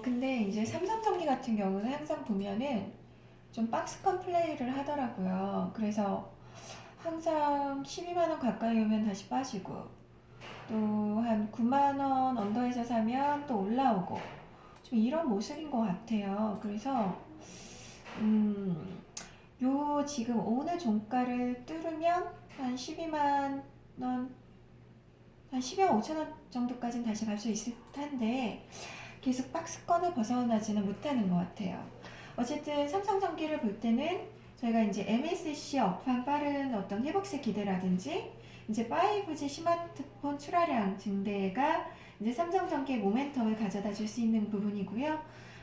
근데 이제 삼성전기 같은 경우는 항상 보면은 좀 박스권 플레이를 하더라고요. 그래서 항상 12만 원 가까이 오면 다시 빠지고 또 한 9만 원 언더에서 사면 또 올라오고 좀 이런 모습인 것 같아요. 그래서 음, 요 지금 오늘 종가를 뚫으면 한 12만 원, 한 12만 5천 원 정도까지는 다시 갈 수 있을 텐데 계속 박스권을 벗어나지는 못하는 것 같아요. 어쨌든 삼성전기를 볼 때는 저희가 이제 MSC 업황 빠른 어떤 회복세 기대라든지 이제 5G 스마트폰 출하량 증대가 이제 삼성전기의 모멘텀을 가져다 줄 수 있는 부분이고요.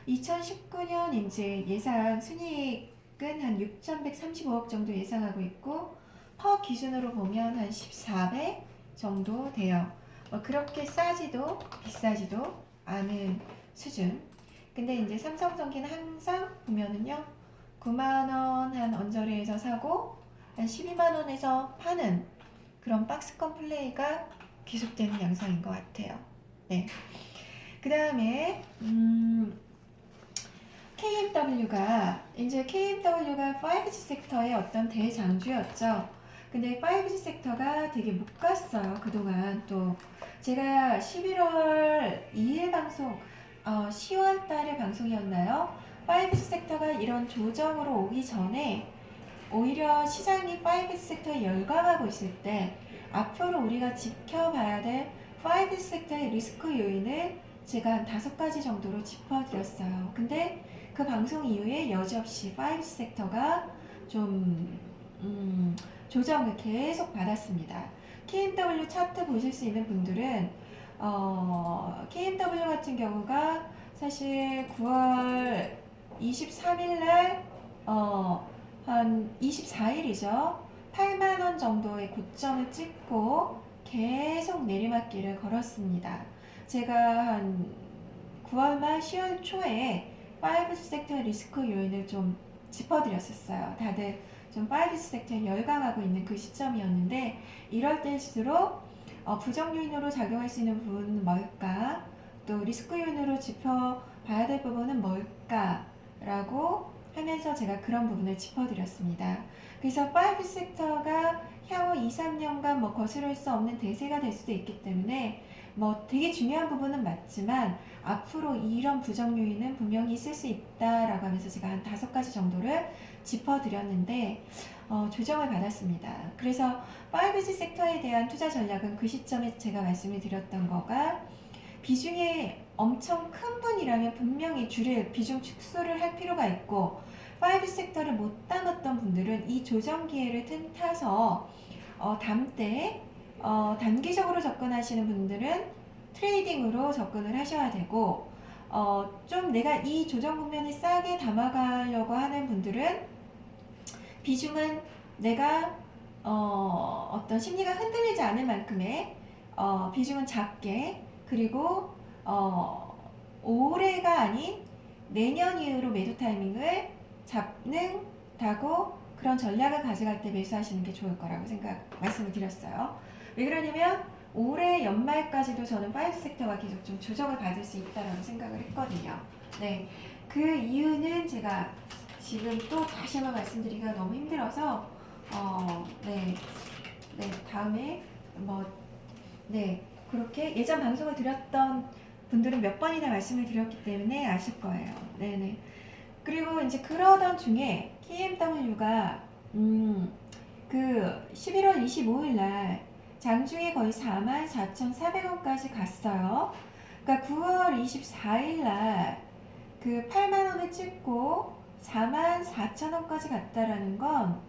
2019년 이제 예상 순이익은 한 6,135억 정도 예상하고 있고 퍼 기준으로 보면 한 14배 정도 돼요. 그렇게 싸지도 비싸지도 않은 수준. 근데 이제 삼성전기는 항상 보면은요, 9만원 한 언저리에서 사고, 한 12만원에서 파는 그런 박스권 플레이가 계속되는 양상인 것 같아요. 네. 그 다음에, KMW가 5G 섹터의 어떤 대장주였죠. 근데 5G 섹터가 되게 못 갔어요, 그동안. 또 제가 11월 2일 방송, 10월 달에 방송이었나요? 5G 섹터가 이런 조정으로 오기 전에 오히려 시장이 5G 섹터에 열광하고 있을 때 앞으로 우리가 지켜봐야 될 5G 섹터의 리스크 요인을 제가 한 5가지 정도로 짚어드렸어요. 근데 그 방송 이후에 여지없이 5G 섹터가 좀 조정을 계속 받았습니다. KMW 차트 보실 수 있는 분들은 KMW 같은 경우가 사실 9월 23일 날 한 24일이죠. 8만원 정도의 고점을 찍고 계속 내리막길을 걸었습니다. 제가 한 9월 말 10월 초에 5G 섹터 리스크 요인을 좀 짚어드렸었어요. 다들 좀 5G 섹터에 열광하고 있는 그 시점이었는데 이럴 때일수록 부정 요인으로 작용할 수 있는 부분은 뭘까? 또 리스크 요인으로 짚어봐야 될 부분은 뭘까라고 하면서 제가 그런 부분을 짚어드렸습니다. 그래서 5G 섹터가 향후 2, 3년간 뭐 거스를 수 없는 대세가 될 수도 있기 때문에 뭐 되게 중요한 부분은 맞지만 앞으로 이런 부정 요인은 분명히 있을 수 있다라고 하면서 제가 한 5가지 정도를 짚어드렸는데 조정을 받았습니다. 그래서 5G 섹터에 대한 투자 전략은 그 시점에 제가 말씀을 드렸던 거가 비중이 엄청 큰 분이라면 분명히 줄일 비중 축소를 할 필요가 있고 5G 섹터를 못 담았던 분들은 이 조정 기회를 틈타서 담대 단기적으로 접근하시는 분들은 트레이딩으로 접근을 하셔야 되고 좀 내가 이 조정 국면을 싸게 담아가려고 하는 분들은 비중은 내가 어떤 심리가 흔들리지 않을 만큼의 비중은 작게 그리고 올해가 아닌 내년 이후로 매도 타이밍을 잡는다고 그런 전략을 가져갈 때 매수하시는 게 좋을 거라고 말씀을 드렸어요. 왜 그러냐면 올해 연말까지도 저는 5G 섹터가 계속 좀 조정을 받을 수 있다라고 생각을 했거든요. 네, 그 이유는 제가 지금 또 다시 한번 말씀드리기가 너무 힘들어서 네, 다음에 뭐 네, 그렇게 예전 방송을 드렸던 분들은 몇 번이나 말씀을 드렸기 때문에 아실 거예요. 네네. 그리고 이제 그러던 중에 KMW가 그 11월 25일 날 장중에 거의 44,400원까지 갔어요. 그러니까 9월 24일 날 그 8만 원을 찍고 44,000원까지 갔다라는 건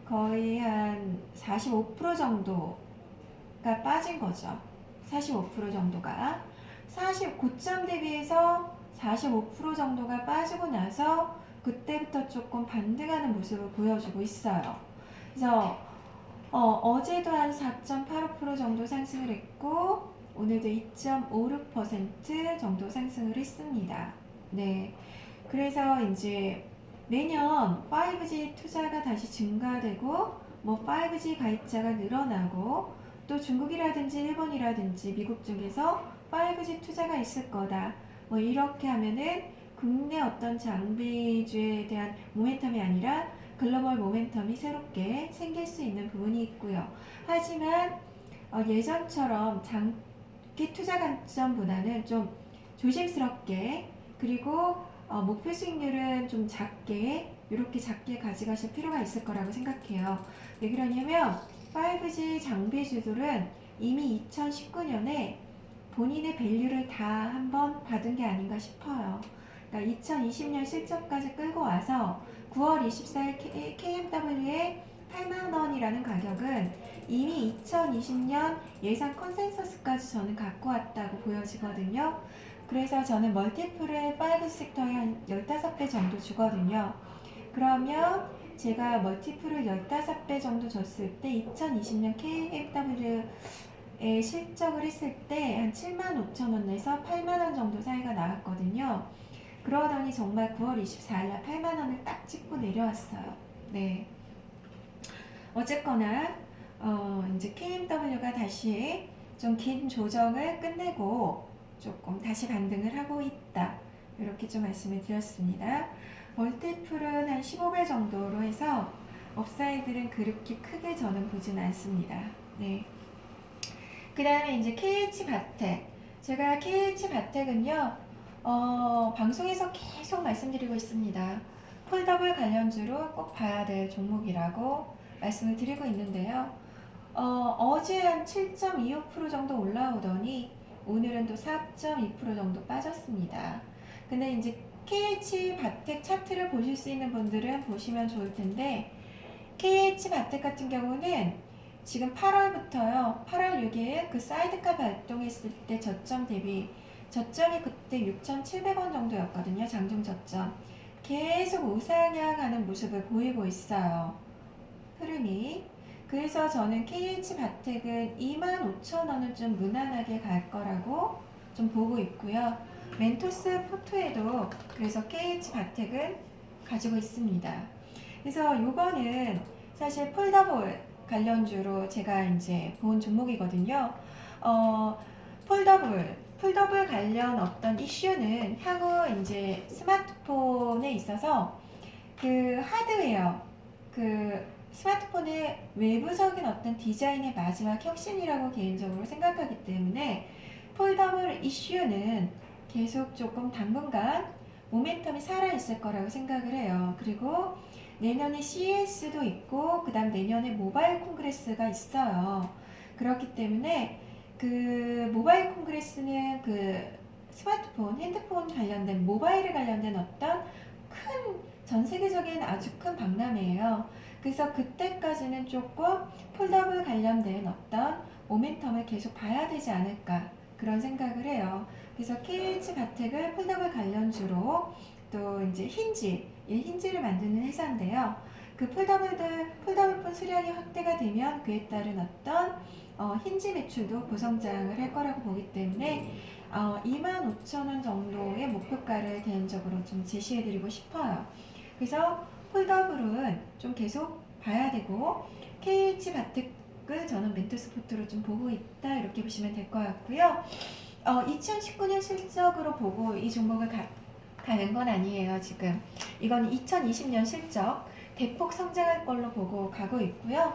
거의 한 45% 정도가 빠진 거죠. 45% 정도가 고점 대비해서 45% 정도가 빠지고 나서 그때부터 조금 반등하는 모습을 보여주고 있어요. 그래서 어제도 한 4.85% 정도 상승을 했고 오늘도 2.56% 정도 상승을 했습니다. 네, 그래서 이제 내년 5G 투자가 다시 증가되고 뭐 5G 가입자가 늘어나고 또 중국이라든지 일본이라든지 미국 쪽에서 5G 투자가 있을 거다. 뭐 이렇게 하면은 국내 어떤 장비주에 대한 모멘텀이 아니라 글로벌 모멘텀이 새롭게 생길 수 있는 부분이 있고요. 하지만 예전처럼 장기 투자 관점보다는 좀 조심스럽게, 그리고 목표 수익률은 좀 작게, 이렇게 작게 가져가실 필요가 있을 거라고 생각해요. 왜 그러냐면 5G 장비주들은 이미 2019년에 본인의 밸류를 다 한번 받은 게 아닌가 싶어요. 그러니까 2020년 실적까지 끌고 와서 9월 24일 KMW의 8만원이라는 가격은 이미 2020년 예상 컨센서스까지 저는 갖고 왔다고 보여지거든요. 그래서 저는 멀티플을 5 섹터에 한 15배 정도 주거든요. 그러면 제가 멀티플을 15배 정도 줬을 때 2020년 KMW의 실적을 했을 때 한 75,000원에서 8만원 정도 사이가 나왔거든요. 그러더니 정말 9월 24일날 8만원을 딱 찍고 내려왔어요. 네. 어쨌거나 이제 KMW가 다시 좀 긴 조정을 끝내고 조금 다시 반등을 하고 있다, 이렇게 좀 말씀을 드렸습니다. 멀티플은 한 15배 정도로 해서 업사이드는 그렇게 크게 저는 보진 않습니다. 네. 그 다음에 이제 KH바텍. 제가 KH바텍은요, 방송에서 계속 말씀드리고 있습니다. 폴더블 관련주로 꼭 봐야 될 종목이라고 말씀을 드리고 있는데요. 어제 한 7.25% 정도 올라오더니 오늘은 또 4.2% 정도 빠졌습니다. 근데 이제 KH바텍 차트를 보실 수 있는 분들은 보시면 좋을 텐데, KH바텍 같은 경우는 지금 8월부터요, 8월 6일 그 사이드카 발동했을 때 저점 대비, 저점이 그때 6,700원 정도였거든요. 장중 저점. 계속 우상향하는 모습을 보이고 있어요. 흐름이. 그래서 저는 KH바텍은 25,000원을 좀 무난하게 갈 거라고 좀 보고 있고요. 멘토스 포트에도 그래서 KH바텍은 가지고 있습니다. 그래서 요거는 사실 폴더블 관련주로 제가 이제 본 종목이거든요. 폴더블 관련 어떤 이슈는 향후 이제 스마트폰에 있어서 그 하드웨어, 그 스마트폰의 외부적인 어떤 디자인의 마지막 혁신이라고 개인적으로 생각하기 때문에 폴더블 이슈는 계속 조금 당분간 모멘텀이 살아있을 거라고 생각을 해요. 그리고 내년에 CES도 있고, 그 다음 내년에 모바일 콩그레스가 있어요. 그렇기 때문에 그 모바일 콩그레스는 그 스마트폰, 핸드폰 관련된, 모바일에 관련된 어떤 전 세계적인 아주 큰 박람회예요. 그래서 그때까지는 조금 폴더블 관련된 어떤 모멘텀을 계속 봐야 되지 않을까, 그런 생각을 해요. 그래서 KH바텍을 폴더블 관련주로, 또 이제 힌지를 만드는 회사인데요. 그 폴더블폰 수량이 확대가 되면 그에 따른 어떤 힌지 매출도 고성장을 할 거라고 보기 때문에 25,000원 정도의 목표가를 개인적으로 좀 제시해드리고 싶어요. 그래서 폴더블은 좀 계속 봐야 되고, KH바텍을 저는 멘토스포트로 좀 보고 있다, 이렇게 보시면 될 것 같고요. 2019년 실적으로 보고 이 종목을 가는 건 아니에요. 지금 이건 2020년 실적 대폭 성장할 걸로 보고 가고 있고요.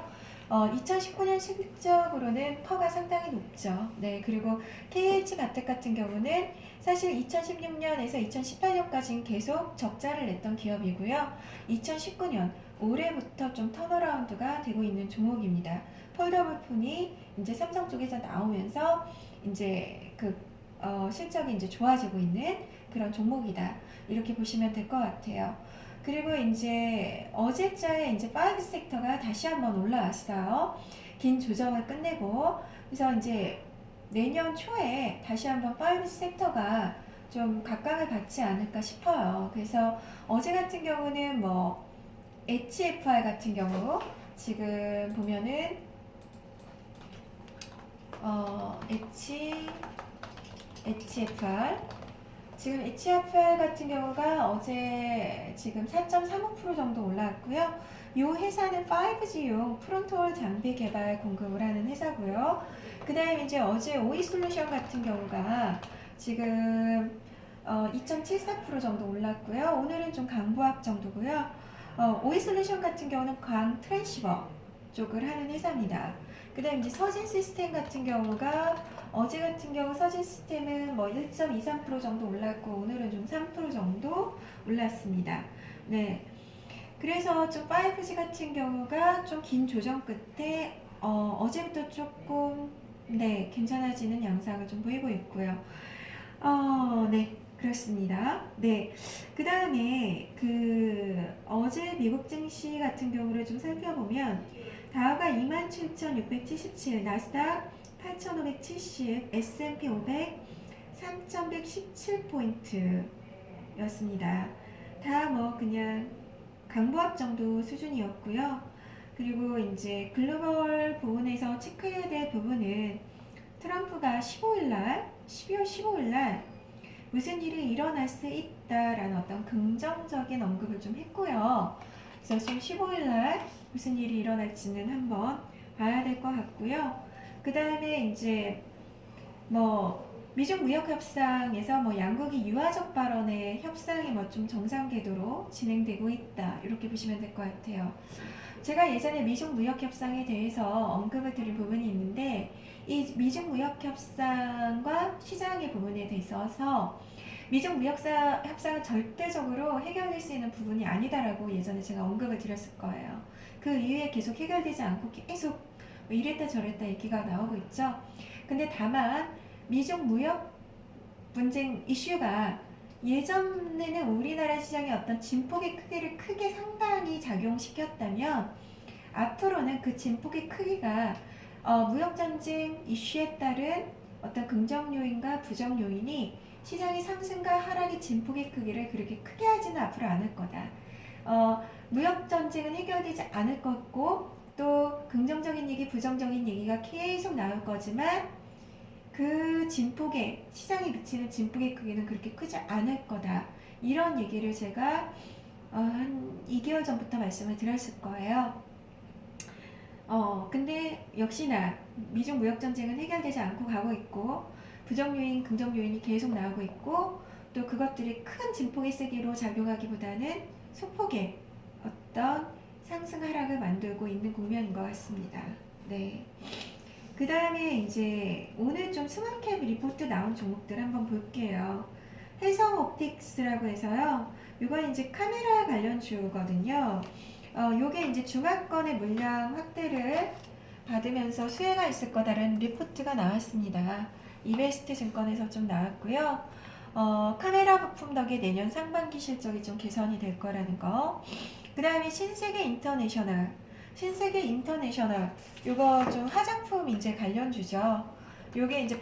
2019년 실적으로는 퍼가 상당히 높죠. 네, 그리고 KH바텍 같은 경우는 사실 2016년에서 2018년까지는 계속 적자를 냈던 기업이고요. 2019년 올해부터 좀 턴어라운드가 되고 있는 종목입니다. 폴더블폰이 이제 삼성 쪽에서 나오면서 이제 실적이 이제 좋아지고 있는 그런 종목이다, 이렇게 보시면 될 것 같아요. 그리고 이제 어제자에 이제 5 섹터가 다시 한번 올라왔어요. 긴 조정을 끝내고. 그래서 이제 내년 초에 다시 한번 5 섹터가 좀 각광을 받지 않을까 싶어요. 그래서 어제 같은 경우는 뭐 HFR 같은 경우 지금 보면은 HFR 지금 HFR 같은 경우가 어제 지금 4.35% 정도 올라왔고요. 이 회사는 5G용 프론트홀 장비 개발 공급을 하는 회사고요. 그 다음에 이제 어제 오이솔루션 같은 경우가 지금 2.74% 정도 올랐고요. 오늘은 좀 강보합 정도고요. 오이솔루션 같은 경우는 광 트랜시버 쪽을 하는 회사입니다. 그 다음 이제 서진 시스템 같은 경우가 어제 같은 경우 서진 시스템은 뭐 1.23% 정도 올랐고 오늘은 좀 3% 정도 올랐습니다. 네. 그래서 좀 5G 같은 경우가 좀 긴 조정 끝에 어제부터 조금 네, 괜찮아지는 양상을 좀 보이고 있고요. 네, 그렇습니다. 네, 그 다음에 어제 미국 증시 같은 경우를 좀 살펴보면 다우가 27,677, 나스닥 8,570, S&P 500 3,117포인트였습니다. 다 뭐 그냥 강보합 정도 수준이었고요. 그리고 이제 글로벌 부분에서 체크해야 될 부분은 트럼프가 12월 15일날 무슨 일이 일어날 수 있다라는 어떤 긍정적인 언급을 좀 했고요. 그래서 지금 15일날 무슨 일이 일어날지는 한번 봐야 될 것 같고요. 그 다음에 이제 뭐 미중 무역 협상에서 뭐 양국이 유화적 발언의 협상이 뭐 좀 정상 궤도로 진행되고 있다 이렇게 보시면 될 것 같아요. 제가 예전에 미중 무역 협상에 대해서 언급을 드린 부분이 있는데 이 미중 무역 협상과 시장의 부분에 있어서 미중 무역 협상은 절대적으로 해결될 수 있는 부분이 아니다라고 예전에 제가 언급을 드렸을 거예요. 그 이후에 계속 해결되지 않고 계속 뭐 이랬다 저랬다 얘기가 나오고 있죠. 근데 다만 미중 무역 분쟁 이슈가 예전에는 우리나라 시장의 어떤 진폭의 크기를 크게 상당히 작용시켰다면 앞으로는 그 진폭의 크기가 무역전쟁 이슈에 따른 어떤 긍정 요인과 부정 요인이 시장의 상승과 하락의 진폭의 크기를 그렇게 크게 하지는 앞으로 않을 거다. 무역전쟁은 해결되지 않을 거고 또 긍정적인 얘기, 부정적인 얘기가 계속 나올 거지만 그 진폭에 시장이 미치는 진폭의 크기는 그렇게 크지 않을 거다. 이런 얘기를 제가 한 2개월 전부터 말씀을 드렸을 거예요. 근데 역시나 미중 무역 전쟁은 해결되지 않고 가고 있고 부정 요인, 긍정 요인이 계속 나오고 있고 또 그것들이 큰 진폭의 세기로 작용하기보다는 소폭의 어떤 상승 하락을 만들고 있는 국면인 것 같습니다. 네. 그 다음에 이제 오늘 좀 스몰캡 리포트 나온 종목들 한번 볼게요. 해성 옵틱스라고 해서요. 이건 이제 카메라 관련주거든요. 요게 이제 중화권의 물량 확대를 받으면서 수혜가 있을 거다라는 리포트가 나왔습니다. 이베스트 증권에서 좀 나왔고요. 카메라 부품 덕에 내년 상반기 실적이 좀 개선이 될 거라는 거. 그 다음에 신세계 인터내셔널. 신세계 인터내셔널. 요거 좀 화장품 이제 관련주죠. 요게 이제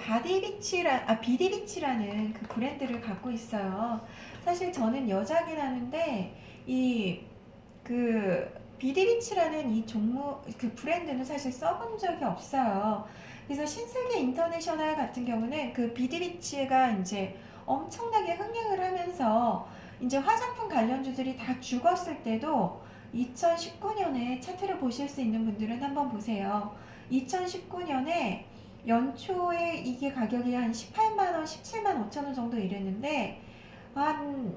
비디비치라는 그 브랜드를 갖고 있어요. 사실 저는 여자긴 하는데, 비디비치라는 이 그 브랜드는 사실 써본 적이 없어요. 그래서 신세계 인터내셔널 같은 경우는 그 비디비치가 이제 엄청나게 흥행을 하면서 이제 화장품 관련주들이 다 죽었을 때도 2019년에 차트를 보실 수 있는 분들은 한번 보세요. 2019년에 연초에 이게 가격이 한 18만원, 17만 5천원 정도 이랬는데 한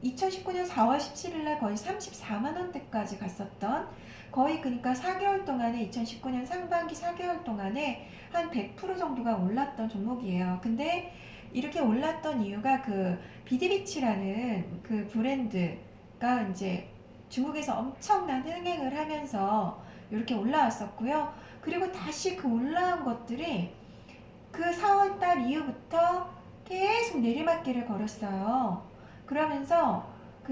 2019년 4월 17일날 거의 34만원대까지 갔었던 거의 그러니까 4개월 동안에 2019년 상반기 4개월 동안에 한 100% 정도가 올랐던 종목이에요. 근데 이렇게 올랐던 이유가 그 비디비치라는 그 브랜드가 이제 중국에서 엄청난 흥행을 하면서 이렇게 올라왔었고요. 그리고 다시 그 올라온 것들이 그 4월달 이후부터 계속 내리막길을 걸었어요. 그러면서 그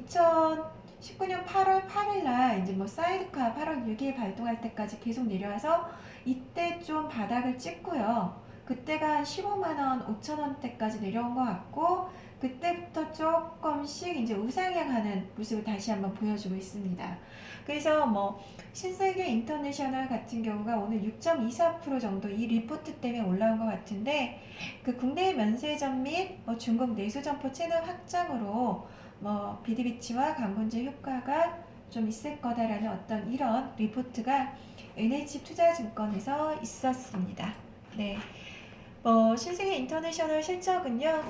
2019년 8월 8일날 이제 뭐 사이드카 8월 6일 발동할 때까지 계속 내려와서 이때 좀 바닥을 찍고요. 그때가 한 15만원, 5천원대까지 내려온 것 같고 그때부터 조금씩 이제 우상향하는 모습을 다시 한번 보여주고 있습니다. 그래서 뭐 신세계 인터내셔널 같은 경우가 오늘 6.24% 정도 이 리포트 때문에 올라온 것 같은데 그 국내 면세점 및 뭐 중국 내수점포 채널 확장으로 뭐 비디비치와 강군제 효과가 좀 있을 거다라는 어떤 이런 리포트가 NH투자증권에서 있었습니다. 네. 신세계 인터내셔널 실적은요,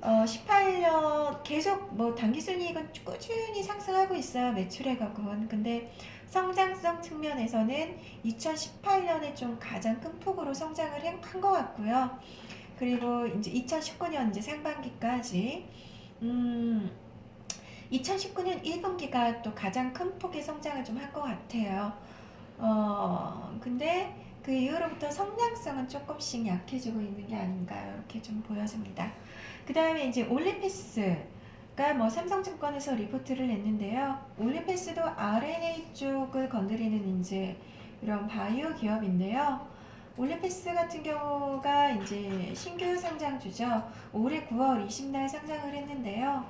2018년 계속 당기순이익은 꾸준히 상승하고 있어요. 매출액은. 근데 성장성 측면에서는 2018년에 좀 가장 큰 폭으로 성장을 한 것 같고요. 그리고 이제 2019년 이제 상반기까지, 2019년 1분기가 또 가장 큰 폭의 성장을 좀 한 것 같아요. 근데 그 이후로부터 성장성은 조금씩 약해지고 있는 게 아닌가 이렇게 좀 보여집니다. 그 다음에 이제 올리패스가 삼성증권에서 리포트를 냈는데요. 올리패스도 RNA 쪽을 건드리는 이제 이런 바이오 기업인데요. 올리패스 같은 경우가 이제 신규 상장주죠. 올해 9월 20날 상장을 했는데요.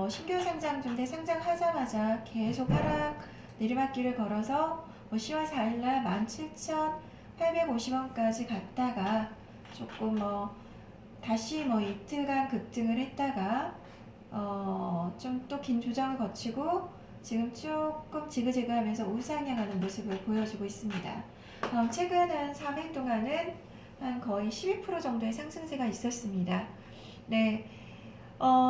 신규 상장주인데 상장하자마자 계속 하락 내리막길을 걸어서 10월 4일날 17,850원까지 갔다가 조금 다시 이틀간 급등을 했다가 좀 또 긴 조정을 거치고 지금 조금 지그재그하면서 우상향하는 모습을 보여주고 있습니다. 최근 한 3일 동안은 한 거의 12% 정도의 상승세가 있었습니다. 네.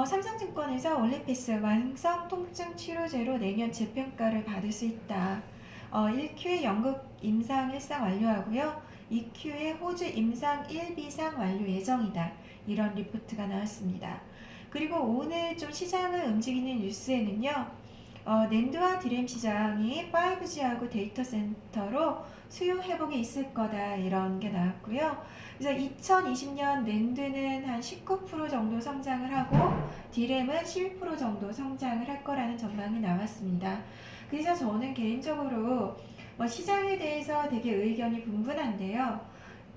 삼성증권에서 올리패스 만성 통증 치료제로 내년 재평가를 받을 수 있다. 1Q에 영국 임상 1상 완료하고요. 2Q에 호주 임상 1비상 완료 예정이다. 이런 리포트가 나왔습니다. 그리고 오늘 좀 시장을 움직이는 뉴스에는요. 낸드와 디램 시장이 5G하고 데이터 센터로 수요 회복이 있을 거다 이런 게 나왔고요. 그래서 2020년 낸드는 한 19% 정도 성장을 하고 디램은 11% 정도 성장을 할 거라는 전망이 나왔습니다. 그래서 저는 개인적으로 시장에 대해서 되게 의견이 분분한데요.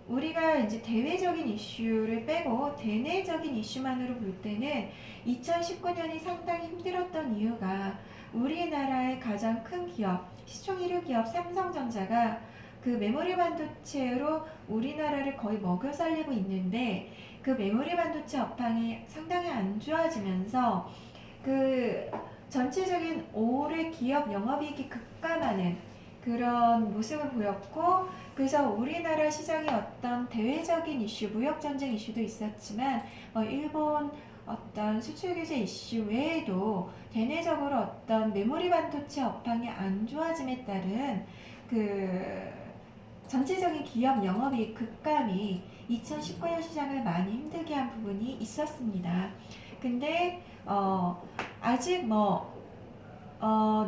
우리가 이제 대외적인 이슈를 빼고 대내적인 이슈만으로 볼 때는 2019년이 상당히 힘들었던 이유가 우리나라의 가장 큰 기업, 시총 1위 기업 삼성전자가 그 메모리 반도체로 우리나라를 거의 먹여 살리고 있는데 그 메모리 반도체 업황이 상당히 안 좋아지면서 그 전체적인 올해 기업 영업이익이 급감하는 그런 모습을 보였고 그래서 우리나라 시장의 어떤 대외적인 이슈, 무역전쟁 이슈도 있었지만 일본 어떤 수출 규제 이슈 외에도 대내적으로 어떤 메모리 반도체 업황이 안 좋아짐에 따른 그 전체적인 기업 영업이익 급감이 2019년 시장을 많이 힘들게 한 부분이 있었습니다. 근데 아직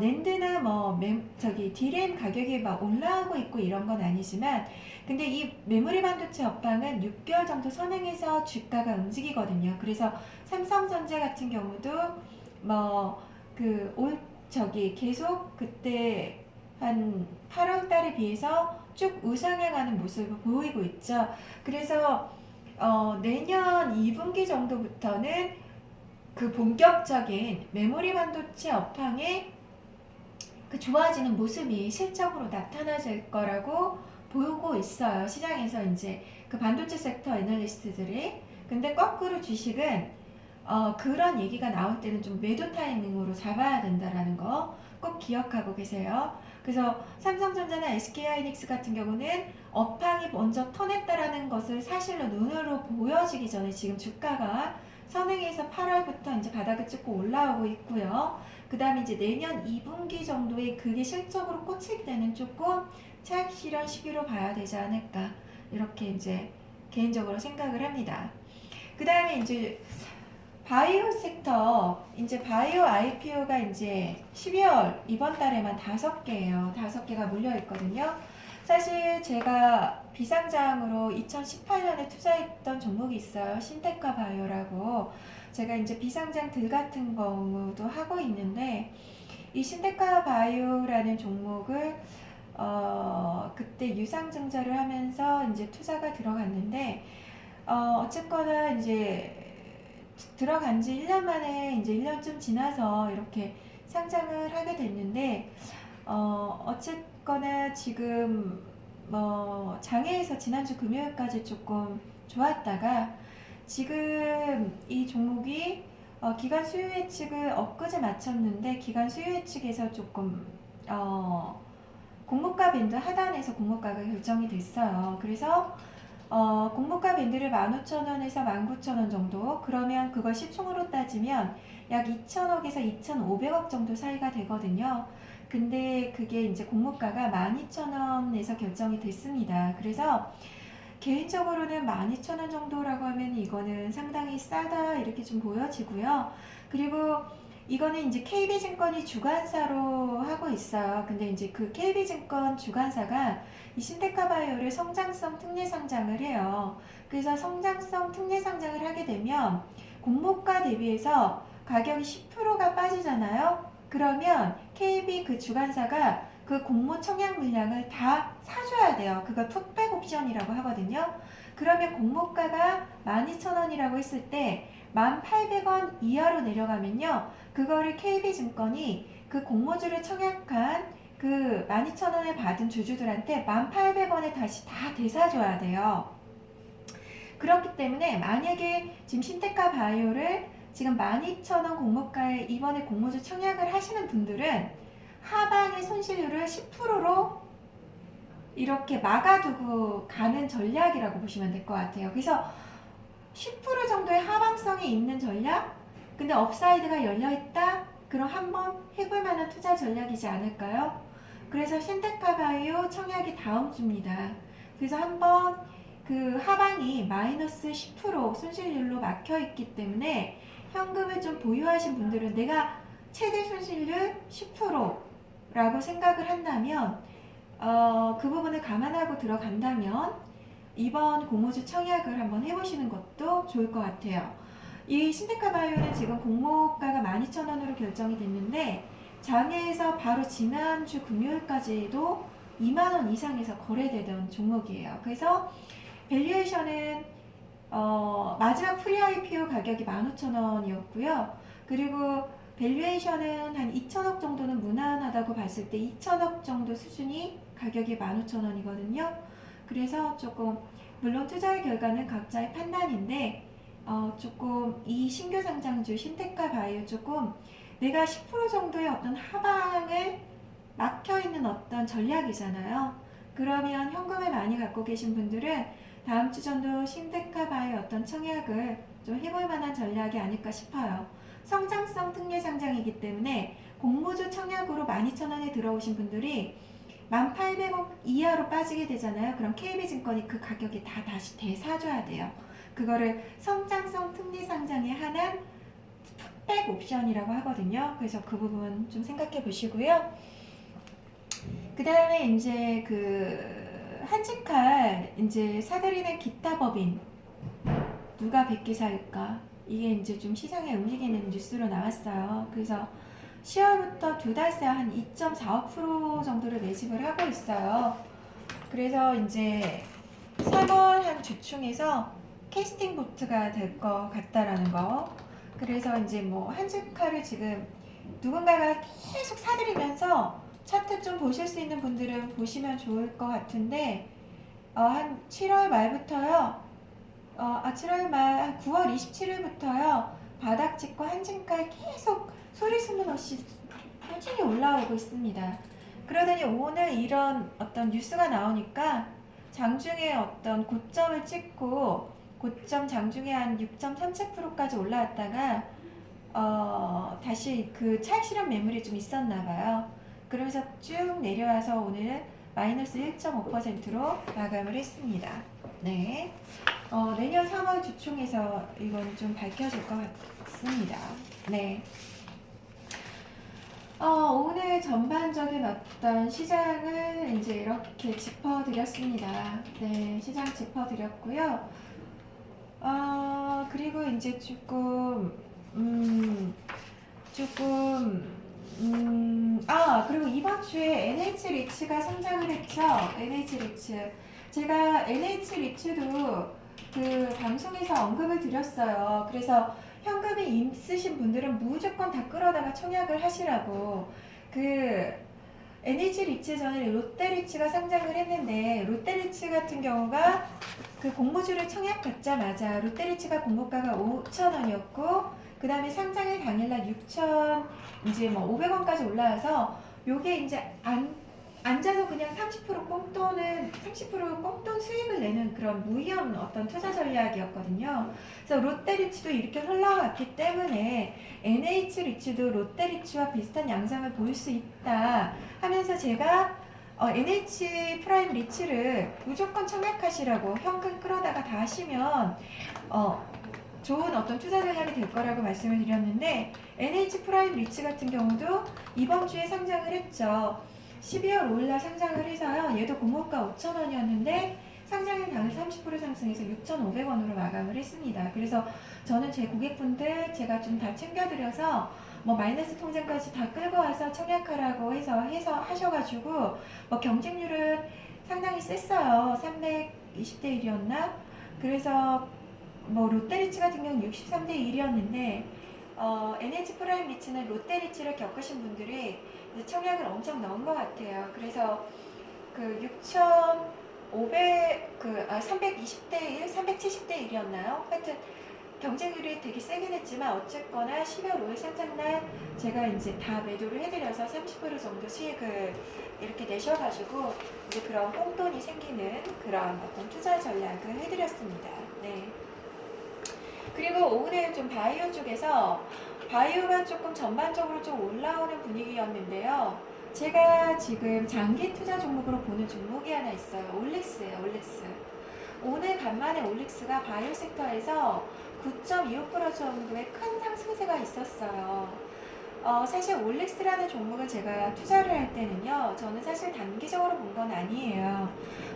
낸드나 디램 가격이 막 올라오고 있고 이런 건 아니지만 근데 이 메모리 반도체 업황은 6개월 정도 선행해서 주가가 움직이거든요. 그래서 삼성전자 같은 경우도 계속 그때 한 8월 달에 비해서 쭉 우상향하는 모습을 보이고 있죠. 그래서 내년 2분기 정도부터는 그 본격적인 메모리 반도체 업황의 그 좋아지는 모습이 실적으로 나타나질 거라고 보고 있어요. 시장에서 이제 그 반도체 섹터 애널리스트들이. 근데 거꾸로 주식은 그런 얘기가 나올 때는 좀 매도 타이밍으로 잡아야 된다라는 거 꼭 기억하고 계세요. 그래서 삼성전자나 SK하이닉스 같은 경우는 업황이 먼저 터냈다라는 것을 사실로 눈으로 보여지기 전에 지금 주가가 선행해서 8월부터 이제 바닥을 찍고 올라오고 있고요. 그 다음에 이제 내년 2분기 정도에 그게 실적으로 꽂힐 때는 조금 차익실현 시기로 봐야 되지 않을까. 이렇게 이제 개인적으로 생각을 합니다. 그 다음에 이제 바이오 섹터, 이제 바이오 IPO가 이제 12월 이번 달에만 5개예요. 5개가 몰려 있거든요. 사실 제가 비상장으로 2018년에 투자했던 종목이 있어요. 신테카 바이오라고. 제가 이제 비상장 들 같은 경우도 하고 있는데 이 신테카 바이오라는 종목을 그때 유상증자를 하면서 이제 투자가 들어갔는데 어쨌거나 이제 들어간 지 1년 만에 이제 1년쯤 지나서 이렇게 상장을 하게 됐는데 어쨌거나 지금 장외에서 지난주 금요일까지 조금 좋았다가 지금 이 종목이 기간 수요 예측을 엊그제 마쳤는데 기간 수요 예측에서 조금 공모가 밴드 하단에서 공모가가 결정이 됐어요. 그래서 공모가 밴드를 15,000원에서 19,000원 정도, 그러면 그걸 시총으로 따지면 약 2,000억에서 2,500억 정도 사이가 되거든요. 근데 그게 이제 공모가가 12,000원에서 결정이 됐습니다. 그래서 개인적으로는 12,000원 정도라고 하면 이거는 상당히 싸다 이렇게 좀 보여지고요. 그리고 이거는 이제 KB증권이 주관사로 하고 있어요. 근데 이제 그 KB증권 주관사가 이 신테카바이오를 성장성 특례 상장을 해요. 그래서 성장성 특례 상장을 하게 되면 공모가 대비해서 가격이 10%가 빠지잖아요. 그러면 KB 그 주관사가 그 공모 청약 물량을 다 사줘야 돼요. 그걸 풋백 옵션이라고 하거든요. 그러면 공모가가 12,000원이라고 했을 때 1,800원 이하로 내려가면요. 그거를 KB증권이 그 공모주를 청약한 그 12,000원을 받은 주주들한테 1,800원에 다시 다 되사줘야 돼요. 그렇기 때문에 만약에 지금 신테카 바이오를 지금 12,000원 공모가에 이번에 공모주 청약을 하시는 분들은 하방의 손실률을 10%로 이렇게 막아두고 가는 전략이라고 보시면 될 것 같아요. 그래서 10% 정도의 하방성이 있는 전략? 근데 업사이드가 열려있다? 그럼 한번 해볼 만한 투자 전략이지 않을까요? 그래서 신테카바이오 청약이 다음 주입니다. 그래서 한번 그 하방이 마이너스 10% 손실률로 막혀있기 때문에 현금을 좀 보유하신 분들은 내가 최대 손실률 10%라고 생각을 한다면 그 부분을 감안하고 들어간다면 이번 공모주 청약을 한번 해보시는 것도 좋을 것 같아요. 이 신테카바이오는 지금 공모가가 12,000원으로 결정이 됐는데 장외에서 바로 지난주 금요일까지도 2만원 이상에서 거래되던 종목이에요. 그래서 밸류에이션은 마지막 프리-IPO 가격이 15,000원이었고요. 그리고 밸류에이션은 한 2,000억 정도는 무난하다고 봤을 때 2,000억 정도 수준이 가격이 15,000원이거든요. 그래서 조금 물론 투자의 결과는 각자의 판단인데 조금 이 신규 상장주 신테카 바이오 조금 내가 10% 정도의 어떤 하방을 막혀있는 어떤 전략이잖아요. 그러면 현금을 많이 갖고 계신 분들은 다음 주 정도 신테카 바이오 어떤 청약을 좀 해볼 만한 전략이 아닐까 싶어요. 성장성 특례 상장이기 때문에 공모주 청약으로 12,000원에 들어오신 분들이 1,800원 이하로 빠지게 되잖아요. 그럼 KB증권이 그 가격에 다 다시 되사줘야 돼요. 그거를 성장성 특례 상장에 한한 풋백 옵션이라고 하거든요. 그래서 그 부분 좀 생각해 보시고요. 그 다음에 이제 그 한직칼 이제 사들이는 기타 법인 누가 100개 사일까? 이게 이제 좀 시장에 움직이는 뉴스로 나왔어요. 그래서 10월부터 두 달 새 한 2.45% 정도를 매집을 하고 있어요. 그래서 이제 3월 한 주중에서 캐스팅 보트가 될 것 같다라는 거. 그래서 이제 뭐 한직칼을 지금 누군가가 계속 사들이면서 차트 좀 보실 수 있는 분들은 보시면 좋을 것 같은데 한 7월 말부터요. 7월 말, 한 9월 27일부터요. 바닥 찍고 한진칼 계속 소리 소문 없이 꾸준히 올라오고 있습니다. 그러더니 오늘 이런 어떤 뉴스가 나오니까 장중에 어떤 고점을 찍고 고점 장중에 한 6.37%까지 올라왔다가 다시 그 차익 실현 매물이 좀 있었나 봐요. 그러면서 쭉 내려와서 오늘 마이너스 1.5%로 마감을 했습니다. 네. 내년 3월 주총에서 이건 좀 밝혀질 것 같습니다. 네. 오늘 전반적인 어떤 시장을 이제 이렇게 짚어드렸습니다. 네, 시장 짚어드렸고요. 그리고 이제 그리고 이번 주에 NH 리츠가 상장을 했죠. NH 리츠. 제가 NH 리츠도 그 방송에서 언급을 드렸어요. 그래서 현금이 있으신 분들은 무조건 다 끌어다가 청약을 하시라고. 그 NH 리츠 전에 롯데리츠가 상장을 했는데 롯데리츠 같은 경우가 그 공모주를 청약 받자마자 롯데리츠가 공모가가 5,000원이었고 그 다음에 상장일 당일날 6,000 이제 뭐 500원까지 올라와서 요게 이제 앉아서 그냥 30% 꽁돈은 30% 꽁돈 수익을 내는 그런 무위험 어떤 투자 전략이었거든요. 그래서 롯데리츠도 이렇게 흘러갔기 때문에 NH리츠도 롯데리츠와 비슷한 양상을 보일 수 있다 하면서 제가 NH 프라임 리츠를 무조건 청약하시라고 현금 끌어다가 다 하시면 좋은 어떤 투자 전략이 될 거라고 말씀을 드렸는데 NH 프라임 리츠 같은 경우도 이번 주에 상장을 했죠. 12월 5일날 상장을 해서요. 얘도 공모가 5,000원이었는데 상장일 당일 30% 상승해서 6,500원으로 마감을 했습니다. 그래서 저는 제 고객분들 제가 좀 다 챙겨드려서 뭐 마이너스 통장까지 다 끌고 와서 청약하라고 해서 하셔가지고 뭐 경쟁률은 상당히 셌어요. 320대 1이었나? 그래서 뭐 롯데리츠 같은 경우는 63대 1이었는데 NH 프라임 리츠는 롯데리츠를 겪으신 분들이 이제 청약을 엄청 넣은 것 같아요. 그래서 그 320대 1, 370대 1이었나요? 하여튼 경쟁률이 되게 세긴 했지만 어쨌거나 12월 5일 상장날 제가 이제 다 매도를 해드려서 30% 정도 수익을 이렇게 내셔가지고 이제 그런 뽕돈이 생기는 그런 어떤 투자 전략을 해드렸습니다. 네. 그리고 오늘 좀 바이오 쪽에서 바이오가 조금 전반적으로 좀 올라오는 분위기였는데요. 제가 지금 장기 투자 종목으로 보는 종목이 하나 있어요. 올릭스예요, 올릭스. 오늘 간만에 올릭스가 바이오 섹터에서 9.25% 정도의 큰 상승세가 있었어요. 사실 올릭스라는 종목을 제가 투자를 할 때는요, 저는 사실 단기적으로 본 건 아니에요.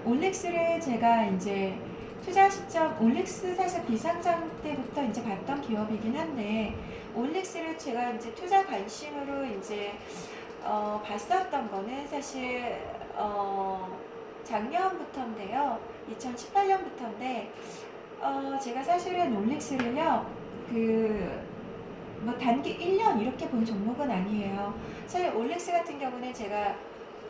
올릭스를 제가 이제 투자 시점, 올릭스 사실 비상장 때부터 이제 봤던 기업이긴 한데, 올릭스를 제가 이제 투자 관심으로 이제, 봤었던 거는 사실, 작년부터인데요. 2018년부터인데, 제가 사실은 올릭스를요, 뭐 단기 1년 이렇게 본 종목은 아니에요. 사실 올릭스 같은 경우는 제가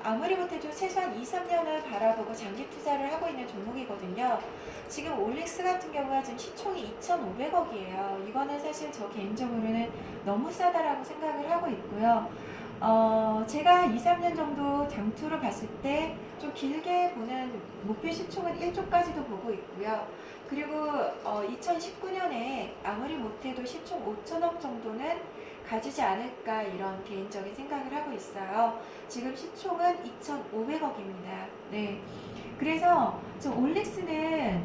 아무리 못해도 최소한 2, 3년을 바라보고 장기 투자를 하고 있는 종목이거든요. 지금 올릭스 같은 경우가 지금 시총이 2,500억이에요. 이거는 사실 저 개인적으로는 너무 싸다라고 생각을 하고 있고요. 제가 2, 3년 정도 장투를 봤을 때 좀 길게 보는 목표 시총은 1조까지도 보고 있고요. 그리고 2019년에 아무리 못해도 시총 5천억 정도는 가지지 않을까 이런 개인적인 생각을 하고 있어요. 지금 시총은 2,500억입니다. 네. 그래서 저 올릭스는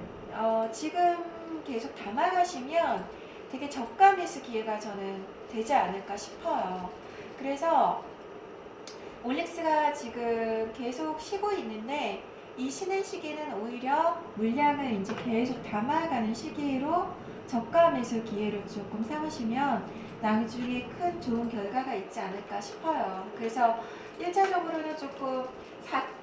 지금 계속 담아가시면 되게 저가 매수 기회가 저는 되지 않을까 싶어요. 그래서 올릭스가 지금 계속 쉬고 있는데 이 쉬는 시기는 오히려 물량을 이제 계속 담아가는 시기로 저가 매수 기회를 조금 삼으시면 나중에 큰 좋은 결과가 있지 않을까 싶어요. 그래서 1차적으로는 조금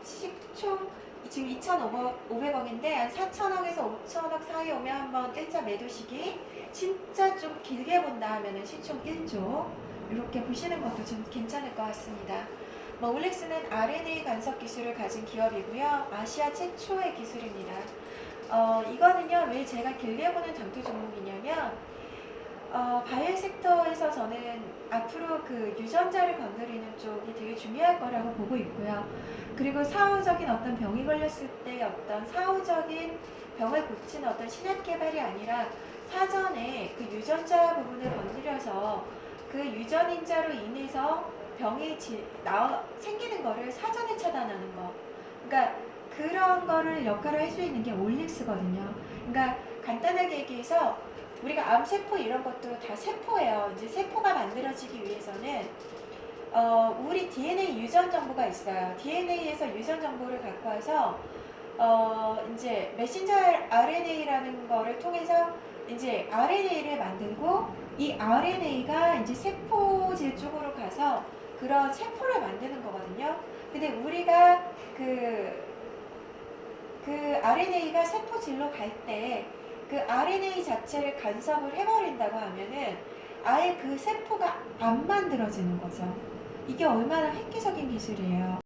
시총 지금 2,500억인데 한 4천억에서 5천억 사이 오면 한번 1차 매도 시기 진짜 좀 길게 본다 하면은 시총 1조 이렇게 보시는 것도 좀 괜찮을 것 같습니다. 뭐 올릭스는 RNA 간섭 기술을 가진 기업이고요. 아시아 최초의 기술입니다. 이거는요, 왜 제가 길게 보는 장투 종목이냐면, 바이오 섹터에서 저는 앞으로 그 유전자를 건드리는 쪽이 되게 중요할 거라고 보고 있고요. 그리고 사후적인 어떤 병이 걸렸을 때 어떤 사후적인 병을 고치는 어떤 신약 개발이 아니라 사전에 그 유전자 부분을 건드려서 그 유전인자로 인해서 병이 생기는 거를 사전에 차단하는 거. 그러니까 그런 거를 역할을 할 수 있는 게 올릭스거든요. 그러니까 간단하게 얘기해서 우리가 암세포 이런 것도 다 세포예요. 이제 세포가 만들어지기 위해서는 우리 DNA 유전 정보가 있어요. DNA에서 유전 정보를 갖고 와서 이제 메신저 RNA라는 거를 통해서 이제 RNA를 만들고 이 RNA가 이제 세포질 쪽으로 가서 그런 세포를 만드는 거거든요. 근데 우리가 그 RNA가 세포질로 갈 때 그 RNA 자체를 간섭을 해버린다고 하면은 아예 그 세포가 안 만들어지는 거죠. 이게 얼마나 획기적인 기술이에요.